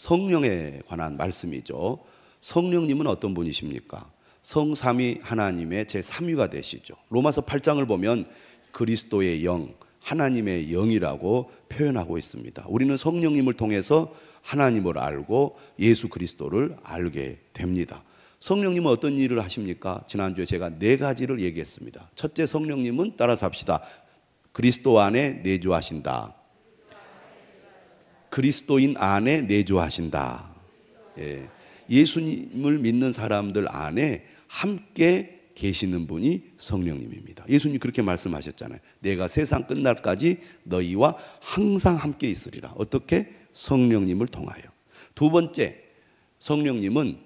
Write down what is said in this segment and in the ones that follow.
성령에 관한 말씀이죠. 성령님은 어떤 분이십니까? 성삼위 하나님의 제3위가 되시죠. 로마서 8장을 보면 그리스도의 영, 하나님의 영이라고 표현하고 있습니다. 우리는 성령님을 통해서 하나님을 알고 예수 그리스도를 알게 됩니다. 성령님은 어떤 일을 하십니까? 지난주에 제가 4가지를 얘기했습니다. 첫째, 성령님은 따라서 합시다. 그리스도 안에 내주하신다. 그리스도인 안에 내주하신다. 예. 예수님을 믿는 사람들 안에 함께 계시는 분이 성령님입니다. 예수님 그렇게 말씀하셨잖아요. 내가 세상 끝날까지 너희와 항상 함께 있으리라. 어떻게? 성령님을 통하여. 두 번째, 성령님은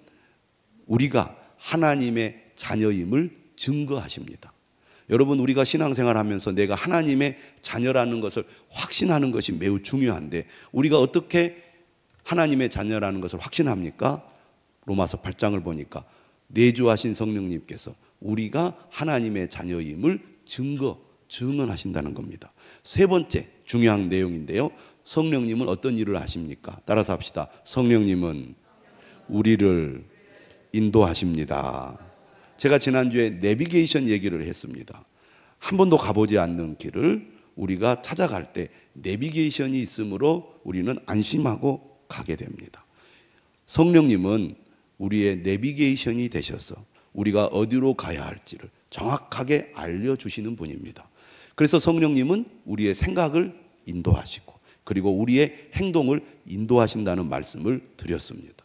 우리가 하나님의 자녀임을 증거하십니다. 여러분, 우리가 신앙생활 하면서 내가 하나님의 자녀라는 것을 확신하는 것이 매우 중요한데, 우리가 어떻게 하나님의 자녀라는 것을 확신합니까? 로마서 8장을 보니까 내주하신 성령님께서 우리가 하나님의 자녀임을 증언하신다는 겁니다. 세 번째 중요한 내용인데요, 성령님은 어떤 일을 하십니까? 따라서 합시다. 성령님은 우리를 인도하십니다. 제가 지난주에 내비게이션 얘기를 했습니다. 한 번도 가보지 않는 길을 우리가 찾아갈 때 내비게이션이 있으므로 우리는 안심하고 가게 됩니다. 성령님은 우리의 내비게이션이 되셔서 우리가 어디로 가야 할지를 정확하게 알려주시는 분입니다. 그래서 성령님은 우리의 생각을 인도하시고 그리고 우리의 행동을 인도하신다는 말씀을 드렸습니다.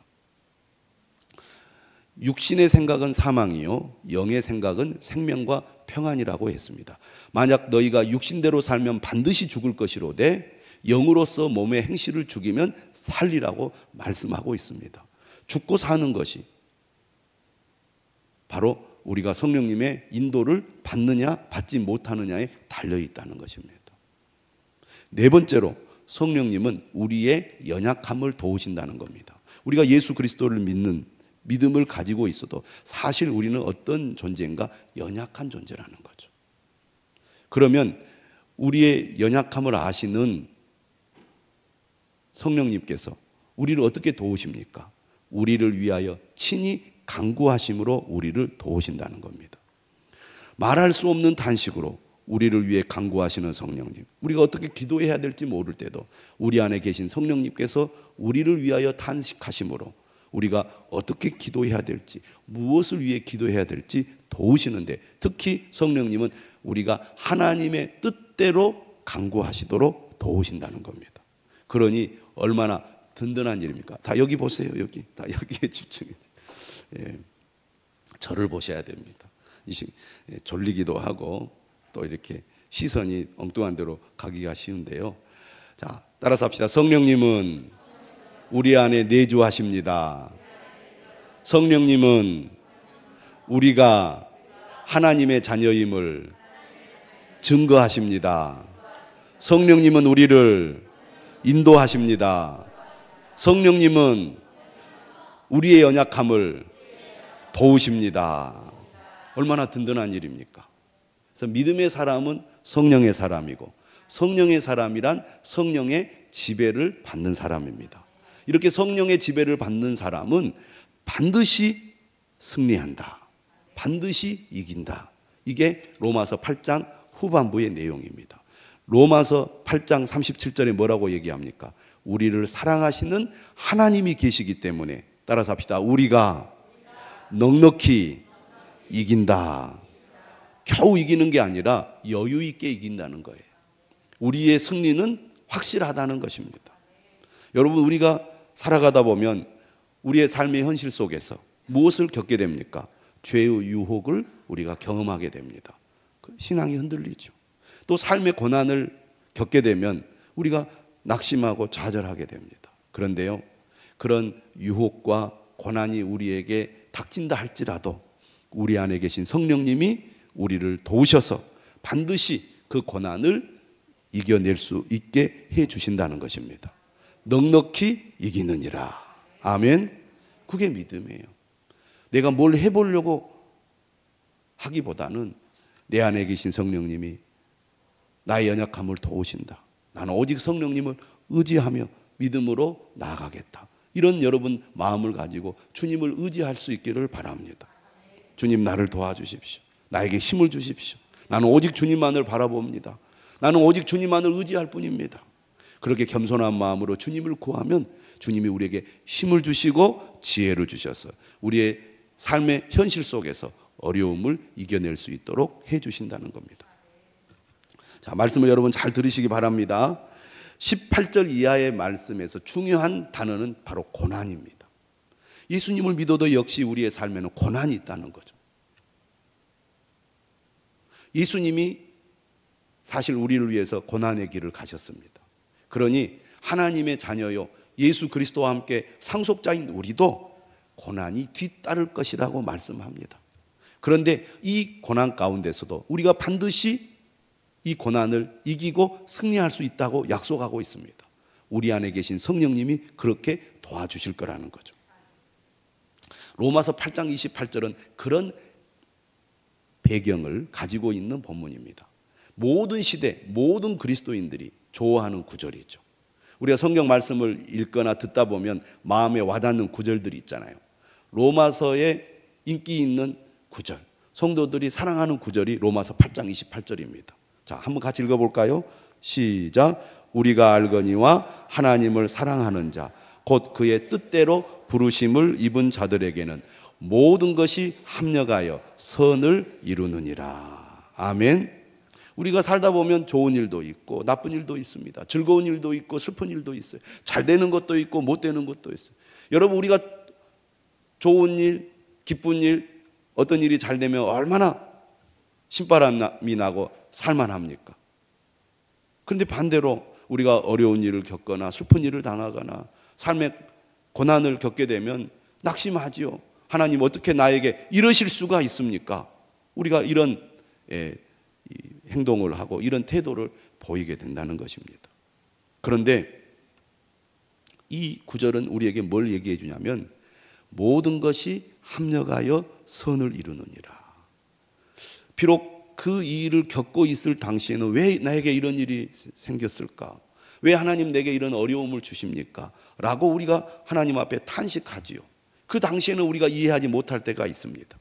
육신의 생각은 사망이요 영의 생각은 생명과 평안이라고 했습니다. 만약 너희가 육신대로 살면 반드시 죽을 것이로되 영으로서 몸의 행실을 죽이면 살리라고 말씀하고 있습니다. 죽고 사는 것이 바로 우리가 성령님의 인도를 받느냐 받지 못하느냐에 달려있다는 것입니다. 네 번째로 성령님은 우리의 연약함을 도우신다는 겁니다. 우리가 예수 그리스도를 믿는 믿음을 가지고 있어도 사실 우리는 어떤 존재인가? 연약한 존재라는 거죠. 그러면 우리의 연약함을 아시는 성령님께서 우리를 어떻게 도우십니까? 우리를 위하여 친히 간구하심으로 우리를 도우신다는 겁니다. 말할 수 없는 탄식으로 우리를 위해 간구하시는 성령님, 우리가 어떻게 기도해야 될지 모를 때도 우리 안에 계신 성령님께서 우리를 위하여 탄식하심으로 우리가 어떻게 기도해야 될지, 무엇을 위해 기도해야 될지 도우시는데, 특히 성령님은 우리가 하나님의 뜻대로 간구하시도록 도우신다는 겁니다. 그러니 얼마나 든든한 일입니까? 다 여기 보세요. 여기 다 여기에 집중해. 예, 저를 보셔야 됩니다. 졸리기도 하고 또 이렇게 시선이 엉뚱한 데로 가기가 쉬운데요. 자, 따라서 합시다. 성령님은 우리 안에 내주하십니다. 성령님은 우리가 하나님의 자녀임을 증거하십니다. 성령님은 우리를 인도하십니다. 성령님은 우리의 연약함을 도우십니다. 얼마나 든든한 일입니까? 그래서 믿음의 사람은 성령의 사람이고 성령의 사람이란 성령의 지배를 받는 사람입니다. 이렇게 성령의 지배를 받는 사람은 반드시 승리한다. 반드시 이긴다. 이게 로마서 8장 후반부의 내용입니다. 로마서 8장 37절에 뭐라고 얘기합니까? 우리를 사랑하시는 하나님이 계시기 때문에, 따라서 합시다. 우리가 넉넉히 이긴다. 겨우 이기는 게 아니라 여유 있게 이긴다는 거예요. 우리의 승리는 확실하다는 것입니다. 여러분, 우리가 살아가다 보면 우리의 삶의 현실 속에서 무엇을 겪게 됩니까? 죄의 유혹을 우리가 경험하게 됩니다. 신앙이 흔들리죠. 또 삶의 고난을 겪게 되면 우리가 낙심하고 좌절하게 됩니다. 그런데요, 그런 유혹과 고난이 우리에게 닥친다 할지라도 우리 안에 계신 성령님이 우리를 도우셔서 반드시 그 고난을 이겨낼 수 있게 해 주신다는 것입니다. 넉넉히 이기느니라. 아멘. 그게 믿음이에요. 내가 뭘 해보려고 하기보다는 내 안에 계신 성령님이 나의 연약함을 도우신다. 나는 오직 성령님을 의지하며 믿음으로 나아가겠다. 이런 여러분 마음을 가지고 주님을 의지할 수 있기를 바랍니다. 주님, 나를 도와주십시오. 나에게 힘을 주십시오. 나는 오직 주님만을 바라봅니다. 나는 오직 주님만을 의지할 뿐입니다. 그렇게 겸손한 마음으로 주님을 구하면 주님이 우리에게 힘을 주시고 지혜를 주셔서 우리의 삶의 현실 속에서 어려움을 이겨낼 수 있도록 해주신다는 겁니다. 자, 말씀을 여러분 잘 들으시기 바랍니다. 18절 이하의 말씀에서 중요한 단어는 바로 고난입니다. 예수님을 믿어도 역시 우리의 삶에는 고난이 있다는 거죠. 예수님이 사실 우리를 위해서 고난의 길을 가셨습니다. 그러니 하나님의 자녀요, 예수 그리스도와 함께 상속자인 우리도 고난이 뒤따를 것이라고 말씀합니다. 그런데 이 고난 가운데서도 우리가 반드시 이 고난을 이기고 승리할 수 있다고 약속하고 있습니다. 우리 안에 계신 성령님이 그렇게 도와주실 거라는 거죠. 로마서 8장 28절은 그런 배경을 가지고 있는 본문입니다. 모든 시대, 모든 그리스도인들이 좋아하는 구절이죠. 우리가 성경 말씀을 읽거나 듣다 보면 마음에 와닿는 구절들이 있잖아요. 로마서에 인기 있는 구절, 성도들이 사랑하는 구절이 로마서 8장 28절입니다. 자, 한번 같이 읽어볼까요? 시작. 우리가 알거니와 하나님을 사랑하는 자, 곧 그의 뜻대로 부르심을 입은 자들에게는 모든 것이 합력하여 선을 이루느니라. 아멘. 우리가 살다 보면 좋은 일도 있고 나쁜 일도 있습니다. 즐거운 일도 있고 슬픈 일도 있어요. 잘 되는 것도 있고 못 되는 것도 있어요. 여러분, 우리가 좋은 일, 기쁜 일, 어떤 일이 잘 되면 얼마나 신바람이 나고 살만합니까? 그런데 반대로 우리가 어려운 일을 겪거나 슬픈 일을 당하거나 삶의 고난을 겪게 되면 낙심하지요. 하나님, 어떻게 나에게 이러실 수가 있습니까? 우리가 이런 행동을 하고 이런 태도를 보이게 된다는 것입니다. 그런데 이 구절은 우리에게 뭘 얘기해 주냐면 모든 것이 합력하여 선을 이루느니라. 비록 그 일을 겪고 있을 당시에는 왜 나에게 이런 일이 생겼을까? 왜 하나님 내게 이런 어려움을 주십니까? 라고 우리가 하나님 앞에 탄식하지요. 그 당시에는 우리가 이해하지 못할 때가 있습니다.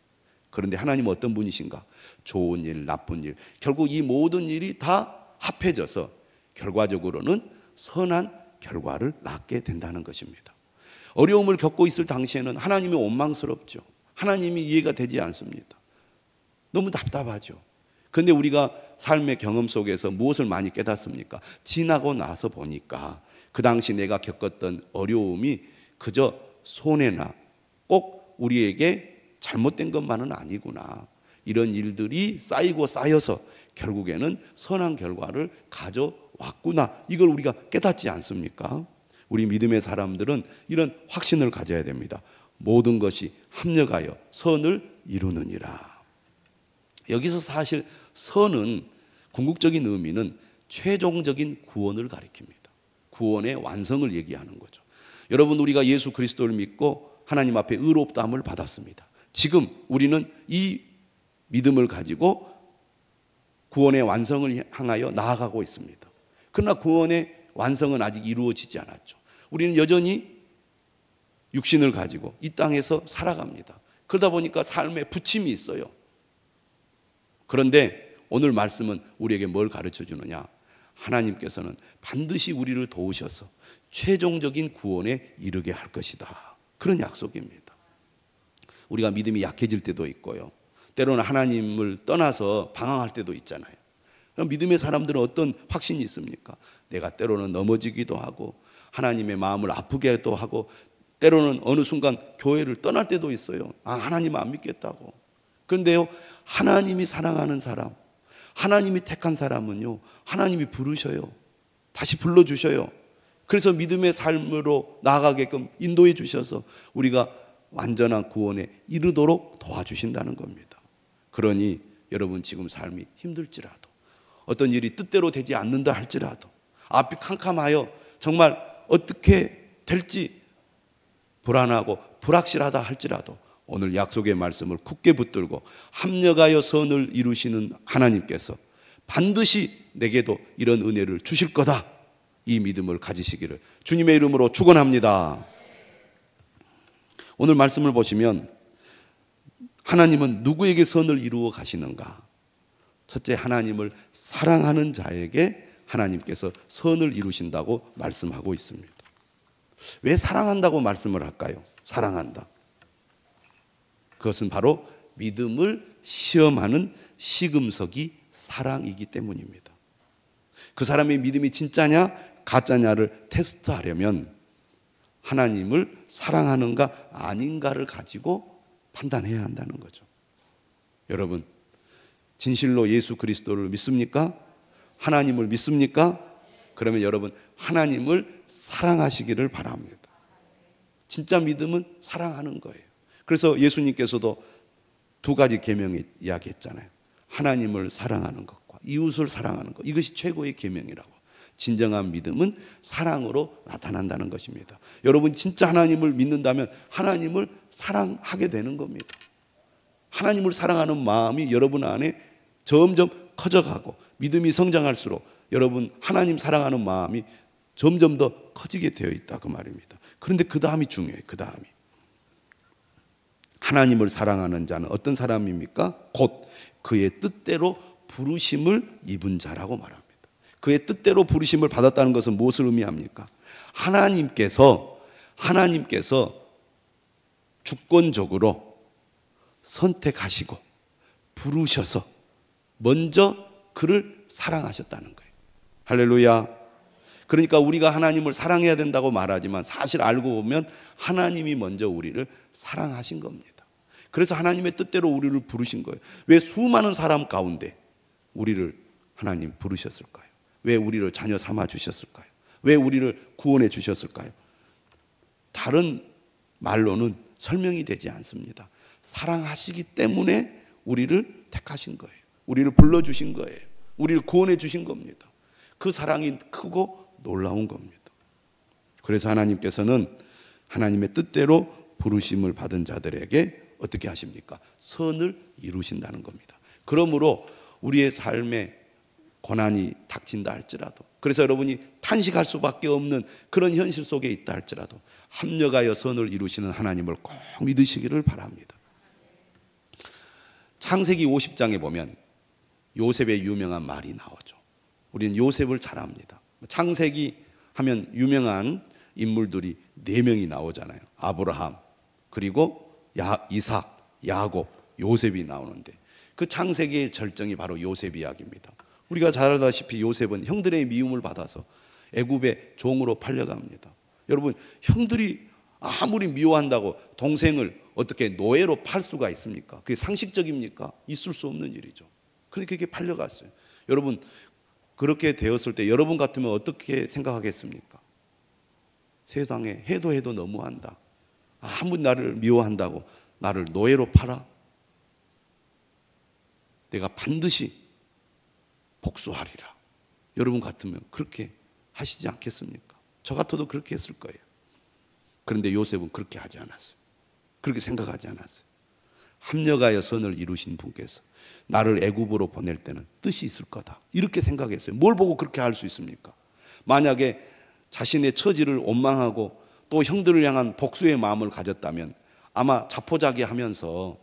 그런데 하나님은 어떤 분이신가? 좋은 일, 나쁜 일, 결국 이 모든 일이 다 합해져서 결과적으로는 선한 결과를 낳게 된다는 것입니다. 어려움을 겪고 있을 당시에는 하나님이 원망스럽죠. 하나님이 이해가 되지 않습니다. 너무 답답하죠. 그런데 우리가 삶의 경험 속에서 무엇을 많이 깨닫습니까? 지나고 나서 보니까 그 당시 내가 겪었던 어려움이 그저 손해나 꼭 우리에게 잘못된 것만은 아니구나. 이런 일들이 쌓이고 쌓여서 결국에는 선한 결과를 가져왔구나. 이걸 우리가 깨닫지 않습니까? 우리 믿음의 사람들은 이런 확신을 가져야 됩니다. 모든 것이 합력하여 선을 이루느니라. 여기서 사실 선은 궁극적인 의미는 최종적인 구원을 가리킵니다. 구원의 완성을 얘기하는 거죠. 여러분, 우리가 예수 그리스도를 믿고 하나님 앞에 의롭다함을 받았습니다. 지금 우리는 이 믿음을 가지고 구원의 완성을 향하여 나아가고 있습니다. 그러나 구원의 완성은 아직 이루어지지 않았죠. 우리는 여전히 육신을 가지고 이 땅에서 살아갑니다. 그러다 보니까 삶에 부침이 있어요. 그런데 오늘 말씀은 우리에게 뭘 가르쳐 주느냐? 하나님께서는 반드시 우리를 도우셔서 최종적인 구원에 이르게 할 것이다. 그런 약속입니다. 우리가 믿음이 약해질 때도 있고요. 때로는 하나님을 떠나서 방황할 때도 있잖아요. 그럼 믿음의 사람들은 어떤 확신이 있습니까? 내가 때로는 넘어지기도 하고 하나님의 마음을 아프게도 하고 때로는 어느 순간 교회를 떠날 때도 있어요. 하나님 안 믿겠다고. 그런데요, 하나님이 사랑하는 사람, 하나님이 택한 사람은요, 하나님이 부르셔요. 다시 불러주셔요. 그래서 믿음의 삶으로 나아가게끔 인도해 주셔서 우리가 완전한 구원에 이르도록 도와주신다는 겁니다. 그러니 여러분, 지금 삶이 힘들지라도 어떤 일이 뜻대로 되지 않는다 할지라도 앞이 캄캄하여 정말 어떻게 될지 불안하고 불확실하다 할지라도 오늘 약속의 말씀을 굳게 붙들고 합력하여 선을 이루시는 하나님께서 반드시 내게도 이런 은혜를 주실 거다. 이 믿음을 가지시기를 주님의 이름으로 축원합니다. 오늘 말씀을 보시면 하나님은 누구에게 선을 이루어 가시는가? 첫째, 하나님을 사랑하는 자에게 하나님께서 선을 이루신다고 말씀하고 있습니다. 왜 사랑한다고 말씀을 할까요? 사랑한다. 그것은 바로 믿음을 시험하는 시금석이 사랑이기 때문입니다. 그 사람의 믿음이 진짜냐 가짜냐를 테스트하려면 하나님을 사랑하는가 아닌가를 가지고 판단해야 한다는 거죠. 여러분, 진실로 예수 그리스도를 믿습니까? 하나님을 믿습니까? 그러면 여러분, 하나님을 사랑하시기를 바랍니다. 진짜 믿음은 사랑하는 거예요. 그래서 예수님께서도 두 가지 계명을 이야기했잖아요. 하나님을 사랑하는 것과 이웃을 사랑하는 것, 이것이 최고의 계명이라고. 진정한 믿음은 사랑으로 나타난다는 것입니다. 여러분, 진짜 하나님을 믿는다면 하나님을 사랑하게 되는 겁니다. 하나님을 사랑하는 마음이 여러분 안에 점점 커져가고 믿음이 성장할수록 여러분 하나님 사랑하는 마음이 점점 더 커지게 되어 있다, 그 말입니다. 그런데 그 다음이 중요해요. 그 다음이 하나님을 사랑하는 자는 어떤 사람입니까? 곧 그의 뜻대로 부르심을 입은 자라고 말합니다. 그의 뜻대로 부르심을 받았다는 것은 무엇을 의미합니까? 하나님께서 주권적으로 선택하시고 부르셔서 먼저 그를 사랑하셨다는 거예요. 할렐루야. 그러니까 우리가 하나님을 사랑해야 된다고 말하지만 사실 알고 보면 하나님이 먼저 우리를 사랑하신 겁니다. 그래서 하나님의 뜻대로 우리를 부르신 거예요. 왜 수많은 사람 가운데 우리를 하나님 부르셨을까요? 왜 우리를 자녀 삼아 주셨을까요? 왜 우리를 구원해 주셨을까요? 다른 말로는 설명이 되지 않습니다. 사랑하시기 때문에 우리를 택하신 거예요. 우리를 불러주신 거예요. 우리를 구원해 주신 겁니다. 그 사랑이 크고 놀라운 겁니다. 그래서 하나님께서는 하나님의 뜻대로 부르심을 받은 자들에게 어떻게 하십니까? 선을 이루신다는 겁니다. 그러므로 우리의 삶에 고난이 닥친다 할지라도, 그래서 여러분이 탄식할 수밖에 없는 그런 현실 속에 있다 할지라도 합력하여 선을 이루시는 하나님을 꼭 믿으시기를 바랍니다. 창세기 50장에 보면 요셉의 유명한 말이 나오죠. 우리는 요셉을 잘 압니다. 창세기 하면 유명한 인물들이 4명이 나오잖아요. 아브라함, 그리고 이삭, 야곱, 요셉이 나오는데 그 창세기의 절정이 바로 요셉 이야기입니다. 우리가 잘 알다시피 요셉은 형들의 미움을 받아서 애굽의 종으로 팔려갑니다. 여러분, 형들이 아무리 미워한다고 동생을 어떻게 노예로 팔 수가 있습니까? 그게 상식적입니까? 있을 수 없는 일이죠. 그런데 그게 팔려갔어요. 여러분, 그렇게 되었을 때 여러분 같으면 어떻게 생각하겠습니까? 세상에 해도 너무한다. 아무리 나를 미워한다고 나를 노예로 팔아? 내가 반드시 복수하리라. 여러분 같으면 그렇게 하시지 않겠습니까? 저 같아도 그렇게 했을 거예요. 그런데 요셉은 그렇게 하지 않았어요. 그렇게 생각하지 않았어요. 합력하여 선을 이루신 분께서 나를 애굽으로 보낼 때는 뜻이 있을 거다, 이렇게 생각했어요. 뭘 보고 그렇게 할 수 있습니까? 만약에 자신의 처지를 원망하고 또 형들을 향한 복수의 마음을 가졌다면 아마 자포자기하면서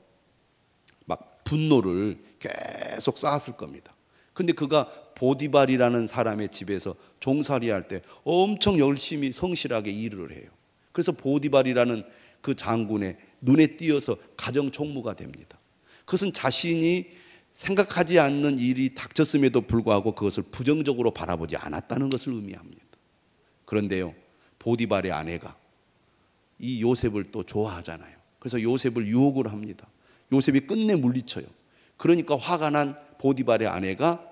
막 분노를 계속 쌓았을 겁니다. 근데 그가 보디발이라는 사람의 집에서 종살이할 때 엄청 열심히 성실하게 일을 해요. 그래서 보디발이라는 그 장군의 눈에 띄어서 가정 총무가 됩니다. 그것은 자신이 생각하지 않는 일이 닥쳤음에도 불구하고 그것을 부정적으로 바라보지 않았다는 것을 의미합니다. 그런데요, 보디발의 아내가 이 요셉을 또 좋아하잖아요. 그래서 요셉을 유혹을 합니다. 요셉이 끝내 물리쳐요. 그러니까 화가 난 보디발의 아내가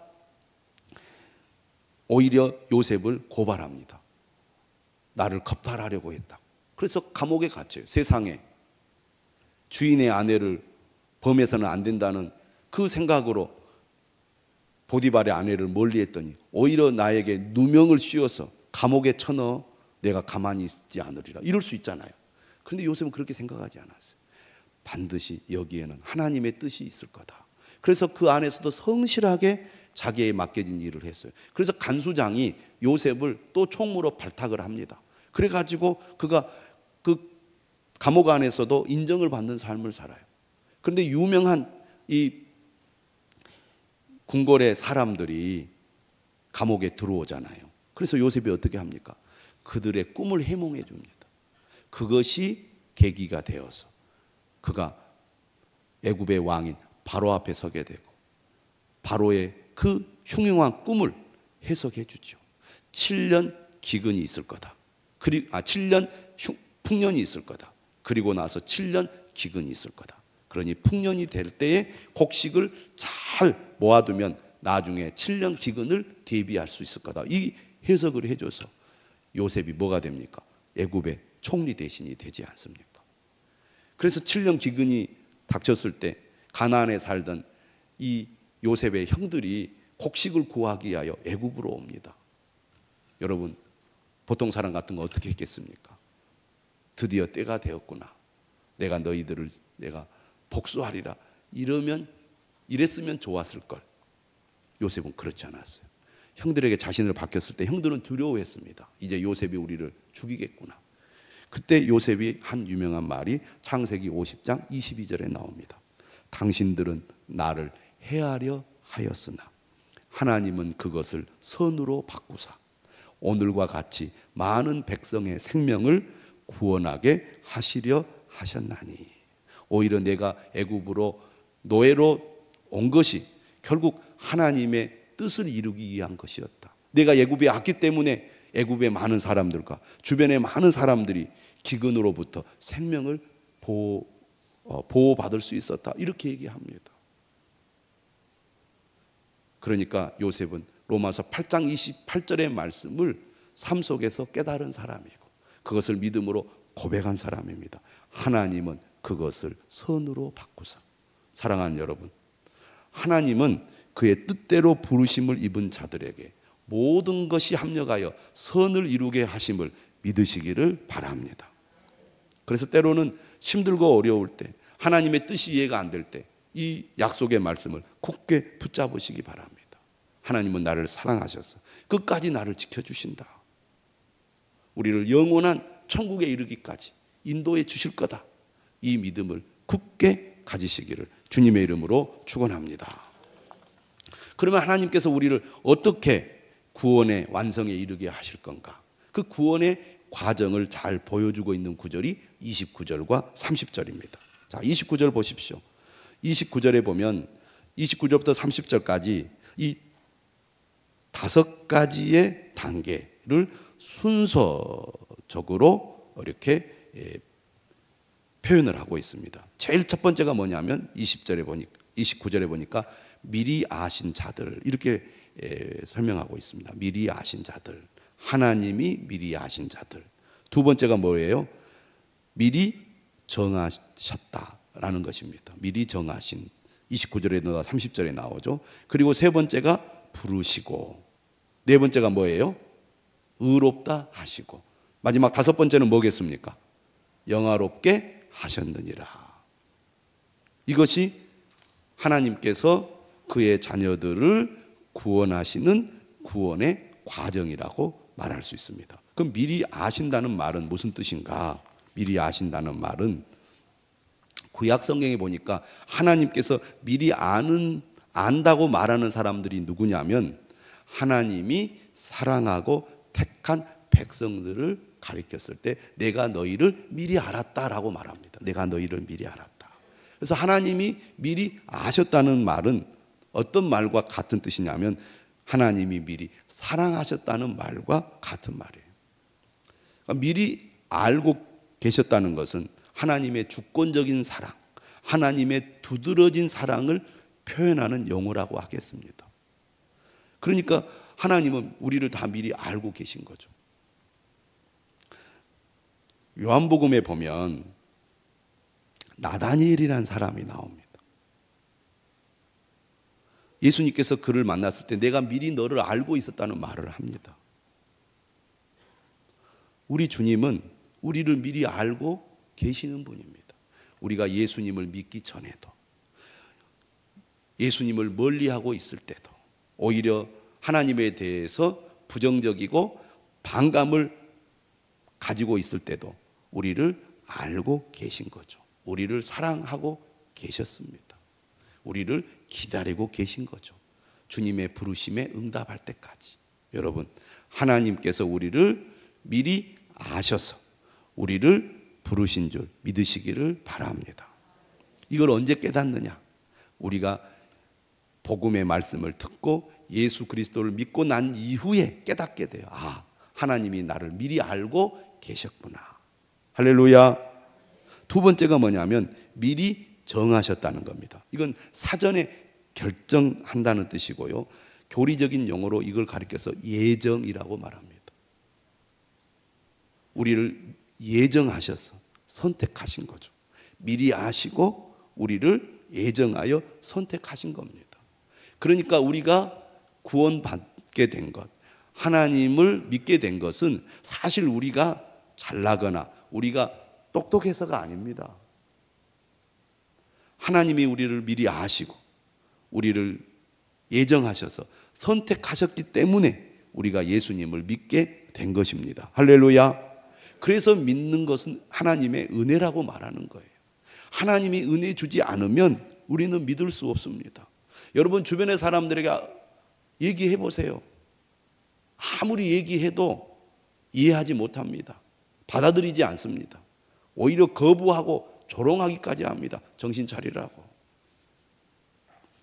오히려 요셉을 고발합니다. 나를 겁탈하려고 했다. 그래서 감옥에 갇혀요. 세상에 주인의 아내를 범해서는 안 된다는 그 생각으로 보디발의 아내를 멀리했더니 오히려 나에게 누명을 씌워서 감옥에 쳐넣어 내가 가만히 있지 않으리라, 이럴 수 있잖아요. 그런데 요셉은 그렇게 생각하지 않았어요. 반드시 여기에는 하나님의 뜻이 있을 거다. 그래서 그 안에서도 성실하게 자기에 맡겨진 일을 했어요. 그래서 간수장이 요셉을 또 총무로 발탁을 합니다. 그래가지고 그가 그 감옥 안에서도 인정을 받는 삶을 살아요. 그런데 유명한 이 궁궐의 사람들이 감옥에 들어오잖아요. 그래서 요셉이 어떻게 합니까? 그들의 꿈을 해몽해 줍니다. 그것이 계기가 되어서 그가 애굽의 왕인 바로 앞에 서게 되고 바로의 그 흉흉한 꿈을 해석해 주죠. 7년 기근이 있을 거다. 7년 풍년이 있을 거다. 그리고 나서 7년 기근이 있을 거다. 그러니 풍년이 될 때에 곡식을 잘 모아두면 나중에 7년 기근을 대비할 수 있을 거다. 이 해석을 해줘서 요셉이 뭐가 됩니까? 애굽의 총리 대신이 되지 않습니까? 그래서 7년 기근이 닥쳤을 때 가나안에 살던 이 요셉의 형들이 곡식을 구하기 위하여 애굽으로 옵니다. 여러분, 보통 사람 같은 거 어떻게 했겠습니까? 드디어 때가 되었구나. 내가 너희들을 내가 복수하리라. 이랬으면 좋았을 걸. 요셉은 그렇지 않았어요. 형들에게 자신을 밝혔을 때 형들은 두려워했습니다. 이제 요셉이 우리를 죽이겠구나. 그때 요셉이 한 유명한 말이 창세기 50장 22절에 나옵니다. 당신들은 나를 해하려 하였으나 하나님은 그것을 선으로 바꾸사 오늘과 같이 많은 백성의 생명을 구원하게 하시려 하셨나니. 오히려 내가 애굽으로 노예로 온 것이 결국 하나님의 뜻을 이루기 위한 것이었다. 내가 애굽에 왔기 때문에 애굽의 많은 사람들과 주변의 많은 사람들이 기근으로부터 생명을 보호받을 수 있었다. 이렇게 얘기합니다. 그러니까 요셉은 로마서 8장 28절의 말씀을 삶 속에서 깨달은 사람이고 그것을 믿음으로 고백한 사람입니다. 하나님은 그것을 선으로 바꾸사. 사랑하는 여러분, 하나님은 그의 뜻대로 부르심을 입은 자들에게 모든 것이 합력하여 선을 이루게 하심을 믿으시기를 바랍니다. 그래서 때로는 힘들고 어려울 때, 하나님의 뜻이 이해가 안 될 때 이 약속의 말씀을 굳게 붙잡으시기 바랍니다. 하나님은 나를 사랑하셔서 끝까지 나를 지켜주신다. 우리를 영원한 천국에 이르기까지 인도해 주실 거다. 이 믿음을 굳게 가지시기를 주님의 이름으로 축원합니다. 그러면 하나님께서 우리를 어떻게 구원의 완성에 이르게 하실 건가? 그 구원의 과정을 잘 보여주고 있는 구절이 29절과 30절입니다. 자, 29절 보십시오. 29절에 보면 29절부터 30절까지 이 5가지의 단계를 순서적으로 이렇게 표현을 하고 있습니다. 제일 첫 번째가 뭐냐면 29절에 보니까 미리 아신 자들, 이렇게 설명하고 있습니다. 미리 아신 자들, 하나님이 미리 아신 자들. 두 번째가 뭐예요? 미리 정하셨다라는 것입니다. 미리 정하신, 29절에나 30절에 나오죠. 그리고 세 번째가 부르시고, 네 번째가 뭐예요? 의롭다 하시고, 마지막 5번째는 뭐겠습니까? 영화롭게 하셨느니라. 이것이 하나님께서 그의 자녀들을 구원하시는 구원의 과정이라고 말할 수 있습니다. 그럼 미리 아신다는 말은 무슨 뜻인가? 미리 아신다는 말은 구약 성경에 보니까 하나님께서 미리 안다고 말하는 사람들이 누구냐면 하나님이 사랑하고 택한 백성들을 가리켰을 때 내가 너희를 미리 알았다라고 말합니다. 내가 너희를 미리 알았다. 그래서 하나님이 미리 아셨다는 말은 어떤 말과 같은 뜻이냐면 하나님이 미리 사랑하셨다는 말과 같은 말이에요. 그러니까 미리 알고 계셨다는 것은 하나님의 주권적인 사랑, 하나님의 두드러진 사랑을 표현하는 용어라고 하겠습니다. 그러니까 하나님은 우리를 다 미리 알고 계신 거죠. 요한복음에 보면 나다니엘이라는 사람이 나옵니다. 예수님께서 그를 만났을 때 내가 미리 너를 알고 있었다는 말을 합니다. 우리 주님은 우리를 미리 알고 계시는 분입니다. 우리가 예수님을 믿기 전에도, 예수님을 멀리하고 있을 때도, 오히려 하나님에 대해서 부정적이고 반감을 가지고 있을 때도 우리를 알고 계신 거죠. 우리를 사랑하고 계셨습니다. 우리를 기다리고 계신 거죠. 주님의 부르심에 응답할 때까지. 여러분, 하나님께서 우리를 미리 아셔서 우리를 부르신 줄 믿으시기를 바랍니다. 이걸 언제 깨닫느냐? 우리가 복음의 말씀을 듣고 예수 그리스도를 믿고 난 이후에 깨닫게 돼요. 아, 하나님이 나를 미리 알고 계셨구나. 할렐루야. 두 번째가 뭐냐면 미리 정하셨다는 겁니다. 이건 사전에 결정한다는 뜻이고요. 교리적인 용어로 이걸 가리켜서 예정이라고 말합니다. 우리를 예정하셔서 선택하신 거죠. 미리 아시고 우리를 예정하여 선택하신 겁니다. 그러니까 우리가 구원받게 된 것, 하나님을 믿게 된 것은 사실 우리가 잘나거나 우리가 똑똑해서가 아닙니다. 하나님이 우리를 미리 아시고 우리를 예정하셔서 선택하셨기 때문에 우리가 예수님을 믿게 된 것입니다. 할렐루야. 그래서 믿는 것은 하나님의 은혜라고 말하는 거예요. 하나님이 은혜 주지 않으면 우리는 믿을 수 없습니다. 여러분 주변의 사람들에게 얘기해 보세요. 아무리 얘기해도 이해하지 못합니다. 받아들이지 않습니다. 오히려 거부하고 조롱하기까지 합니다. 정신 차리라고.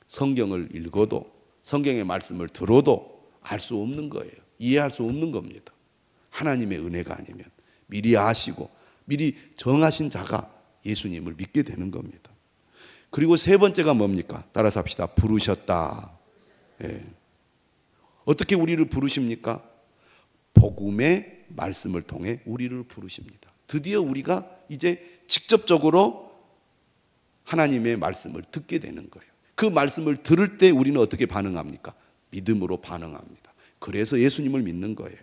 성경을 읽어도 성경의 말씀을 들어도 알 수 없는 거예요. 이해할 수 없는 겁니다. 하나님의 은혜가 아니면 미리 아시고 미리 정하신 자가 예수님을 믿게 되는 겁니다. 그리고 세 번째가 뭡니까? 따라서 합시다. 부르셨다. 예. 어떻게 우리를 부르십니까? 복음의 말씀을 통해 우리를 부르십니다. 드디어 우리가 이제 직접적으로 하나님의 말씀을 듣게 되는 거예요. 그 말씀을 들을 때 우리는 어떻게 반응합니까? 믿음으로 반응합니다. 그래서 예수님을 믿는 거예요.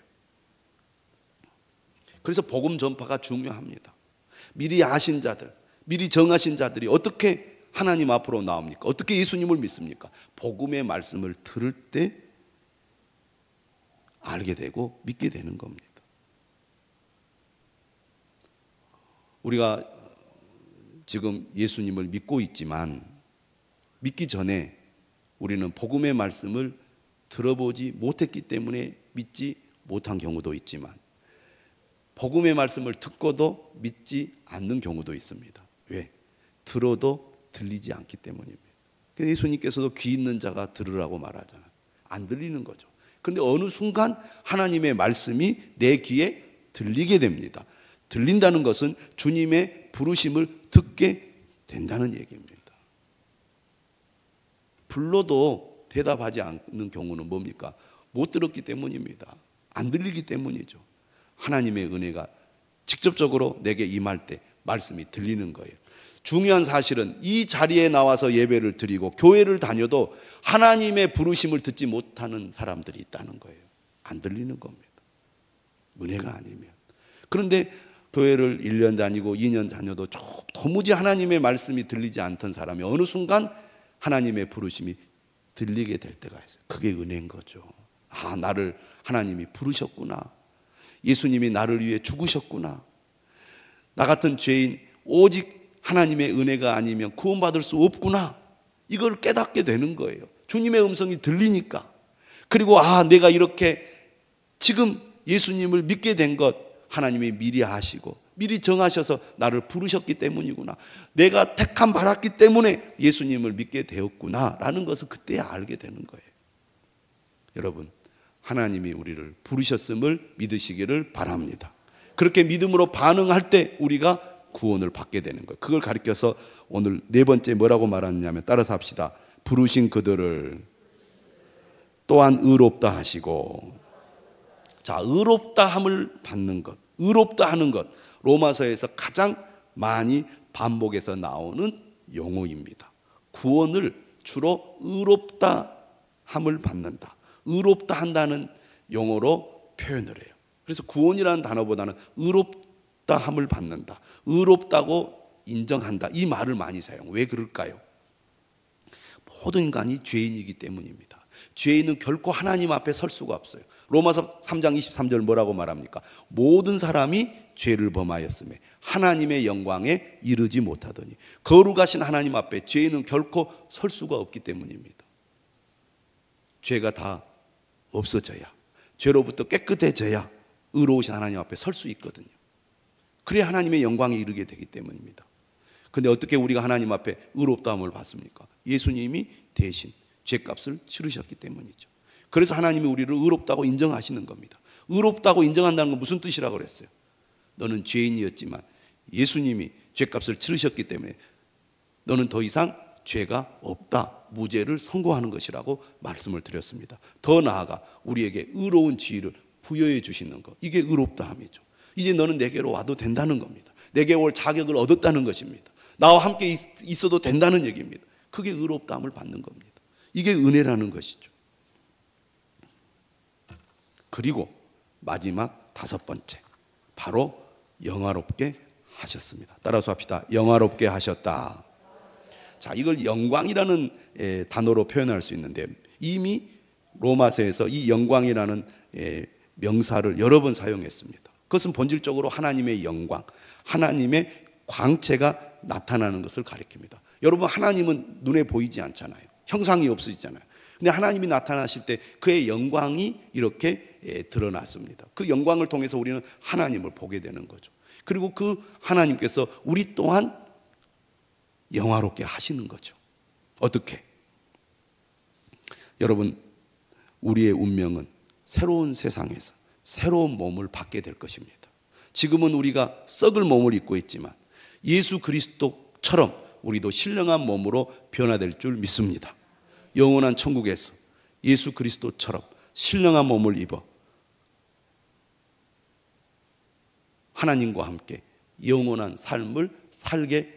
그래서 복음 전파가 중요합니다. 미리 아신 자들, 미리 정하신 자들이 어떻게 하나님 앞으로 나옵니까? 어떻게 예수님을 믿습니까? 복음의 말씀을 들을 때 알게 되고 믿게 되는 겁니다. 우리가 지금 예수님을 믿고 있지만 믿기 전에 우리는 복음의 말씀을 들어보지 못했기 때문에 믿지 못한 경우도 있지만 복음의 말씀을 듣고도 믿지 않는 경우도 있습니다. 왜? 들어도 들리지 않기 때문입니다. 예수님께서도 귀 있는 자가 들으라고 말하잖아요. 안 들리는 거죠. 그런데 어느 순간 하나님의 말씀이 내 귀에 들리게 됩니다. 들린다는 것은 주님의 부르심을 듣게 된다는 얘기입니다. 불러도 대답하지 않는 경우는 뭡니까? 못 들었기 때문입니다. 안 들리기 때문이죠. 하나님의 은혜가 직접적으로 내게 임할 때 말씀이 들리는 거예요. 중요한 사실은 이 자리에 나와서 예배를 드리고 교회를 다녀도 하나님의 부르심을 듣지 못하는 사람들이 있다는 거예요. 안 들리는 겁니다. 은혜가 아니면. 그런데 교회를 1년 다니고 2년 다녀도 도무지 하나님의 말씀이 들리지 않던 사람이 어느 순간 하나님의 부르심이 들리게 될 때가 있어요. 그게 은혜인 거죠. 아, 나를 하나님이 부르셨구나. 예수님이 나를 위해 죽으셨구나. 나 같은 죄인 오직 하나님의 은혜가 아니면 구원받을 수 없구나. 이걸 깨닫게 되는 거예요. 주님의 음성이 들리니까. 그리고 내가 이렇게 지금 예수님을 믿게 된 것 하나님이 미리 아시고 미리 정하셔서 나를 부르셨기 때문이구나. 내가 택함 받았기 때문에 예수님을 믿게 되었구나 라는 것을 그때 알게 되는 거예요. 여러분, 하나님이 우리를 부르셨음을 믿으시기를 바랍니다. 그렇게 믿음으로 반응할 때 우리가 구원을 받게 되는 거예요. 그걸 가리켜서 오늘 네 번째 뭐라고 말하느냐면 따라서 합시다. 부르신 그들을 또한 의롭다 하시고. 자, 의롭다 함을 받는 것, 의롭다 하는 것, 로마서에서 가장 많이 반복해서 나오는 용어입니다. 구원을 주로 의롭다 함을 받는다, 의롭다 한다는 용어로 표현을 해요. 그래서 구원이라는 단어보다는 의롭다 함을 받는다, 의롭다고 인정한다, 이 말을 많이 사용해요. 왜 그럴까요? 모든 인간이 죄인이기 때문입니다. 죄인은 결코 하나님 앞에 설 수가 없어요. 로마서 3장 23절 뭐라고 말합니까? 모든 사람이 죄를 범하였음에 하나님의 영광에 이르지 못하더니, 거룩하신 하나님 앞에 죄인은 결코 설 수가 없기 때문입니다. 죄가 다 없어져야, 죄로부터 깨끗해져야 의로우신 하나님 앞에 설 수 있거든요. 그래야 하나님의 영광에 이르게 되기 때문입니다. 그런데 어떻게 우리가 하나님 앞에 의롭다함을 받습니까? 예수님이 대신 죄값을 치르셨기 때문이죠. 그래서 하나님이 우리를 의롭다고 인정하시는 겁니다. 의롭다고 인정한다는 건 무슨 뜻이라고 그랬어요? 너는 죄인이었지만 예수님이 죄값을 치르셨기 때문에 너는 더 이상 죄가 없다, 무죄를 선고하는 것이라고 말씀을 드렸습니다. 더 나아가 우리에게 의로운 지위를 부여해 주시는 것, 이게 의롭다함이죠. 이제 너는 내게로 와도 된다는 겁니다. 내게 올 자격을 얻었다는 것입니다. 나와 함께 있어도 된다는 얘기입니다. 그게 의롭다함을 받는 겁니다. 이게 은혜라는 것이죠. 그리고 마지막 다섯 번째, 바로 영화롭게 하셨습니다. 따라서 합시다. 영화롭게 하셨다. 자, 이걸 영광이라는 단어로 표현할 수 있는데, 이미 로마서에서 이 영광이라는 명사를 여러 번 사용했습니다. 그것은 본질적으로 하나님의 영광, 하나님의 광채가 나타나는 것을 가리킵니다. 여러분, 하나님은 눈에 보이지 않잖아요. 형상이 없으시잖아요. 근데 하나님이 나타나실 때 그의 영광이 이렇게 드러났습니다. 그 영광을 통해서 우리는 하나님을 보게 되는 거죠. 그리고 그 하나님께서 우리 또한 영화롭게 하시는 거죠. 어떻게? 여러분, 우리의 운명은 새로운 세상에서 새로운 몸을 받게 될 것입니다. 지금은 우리가 썩을 몸을 입고 있지만 예수 그리스도처럼 우리도 신령한 몸으로 변화될 줄 믿습니다. 영원한 천국에서 예수 그리스도처럼 신령한 몸을 입어 하나님과 함께 영원한 삶을 살게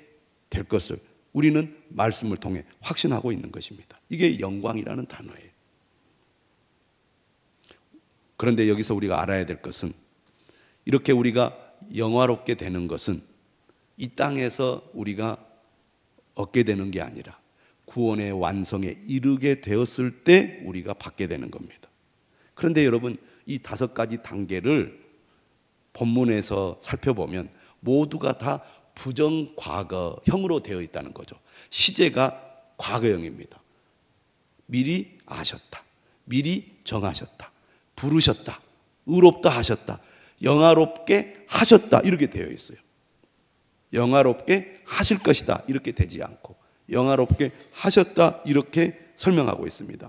될 것을 우리는 말씀을 통해 확신하고 있는 것입니다. 이게 영광이라는 단어예요. 그런데 여기서 우리가 알아야 될 것은, 이렇게 우리가 영화롭게 되는 것은 이 땅에서 우리가 얻게 되는 게 아니라 구원의 완성에 이르게 되었을 때 우리가 받게 되는 겁니다. 그런데 여러분, 이 다섯 가지 단계를 본문에서 살펴보면 모두가 다 부정과거형으로 되어 있다는 거죠. 시제가 과거형입니다. 미리 아셨다, 미리 정하셨다, 부르셨다, 의롭다 하셨다, 영화롭게 하셨다, 이렇게 되어 있어요. 영화롭게 하실 것이다 이렇게 되지 않고 영화롭게 하셨다 이렇게 설명하고 있습니다.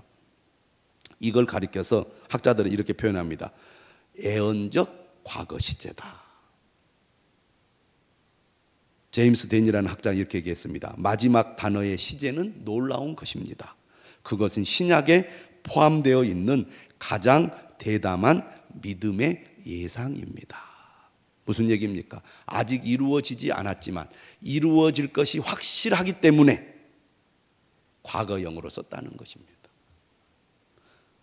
이걸 가리켜서 학자들은 이렇게 표현합니다. 애언적 과거 시제다. 제임스 댄이라는 학자는 이렇게 얘기했습니다. 마지막 단어의 시제는 놀라운 것입니다. 그것은 신약에 포함되어 있는 가장 대담한 믿음의 예상입니다. 무슨 얘기입니까? 아직 이루어지지 않았지만 이루어질 것이 확실하기 때문에 과거형으로 썼다는 것입니다.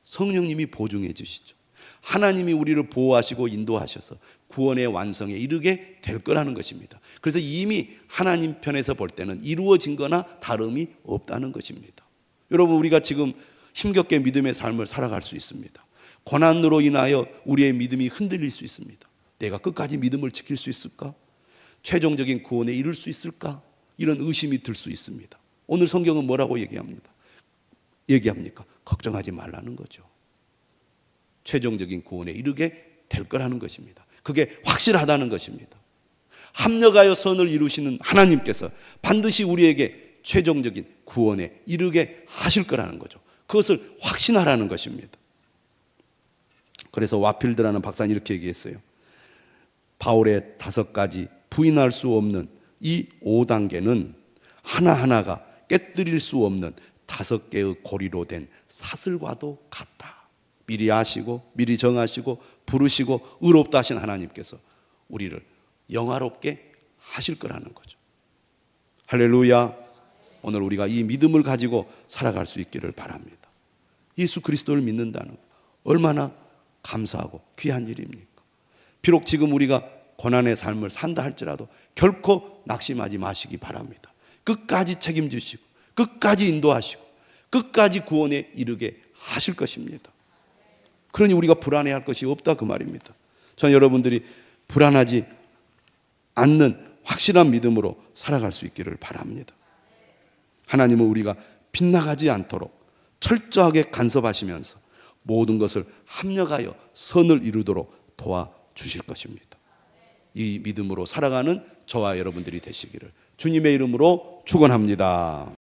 성령님이 보증해 주시죠. 하나님이 우리를 보호하시고 인도하셔서 구원의 완성에 이르게 될 거라는 것입니다. 그래서 이미 하나님 편에서 볼 때는 이루어진 거나 다름이 없다는 것입니다. 여러분, 우리가 지금 힘겹게 믿음의 삶을 살아갈 수 있습니다. 고난으로 인하여 우리의 믿음이 흔들릴 수 있습니다. 내가 끝까지 믿음을 지킬 수 있을까? 최종적인 구원에 이룰 수 있을까? 이런 의심이 들 수 있습니다. 오늘 성경은 뭐라고 얘기합니까? 걱정하지 말라는 거죠. 최종적인 구원에 이르게 될 거라는 것입니다. 그게 확실하다는 것입니다. 합력하여 선을 이루시는 하나님께서 반드시 우리에게 최종적인 구원에 이르게 하실 거라는 거죠. 그것을 확신하라는 것입니다. 그래서 와필드라는 박사는 이렇게 얘기했어요. 바울의 다섯 가지 부인할 수 없는 이 5단계는 하나하나가 깨뜨릴 수 없는 다섯 개의 고리로 된 사슬과도 같다. 미리 아시고 미리 정하시고 부르시고 의롭다 하신 하나님께서 우리를 영화롭게 하실 거라는 거죠. 할렐루야. 오늘 우리가 이 믿음을 가지고 살아갈 수 있기를 바랍니다. 예수 그리스도를 믿는다는 것 얼마나 감사하고 귀한 일입니까? 비록 지금 우리가 고난의 삶을 산다 할지라도 결코 낙심하지 마시기 바랍니다. 끝까지 책임지시고 끝까지 인도하시고 끝까지 구원에 이르게 하실 것입니다. 그러니 우리가 불안해할 것이 없다 그 말입니다. 저는 여러분들이 불안하지 않는 확실한 믿음으로 살아갈 수 있기를 바랍니다. 하나님은 우리가 빗나가지 않도록 철저하게 간섭하시면서 모든 것을 합력하여 선을 이루도록 도와주실 것입니다. 이 믿음으로 살아가는 저와 여러분들이 되시기를 주님의 이름으로 축원합니다.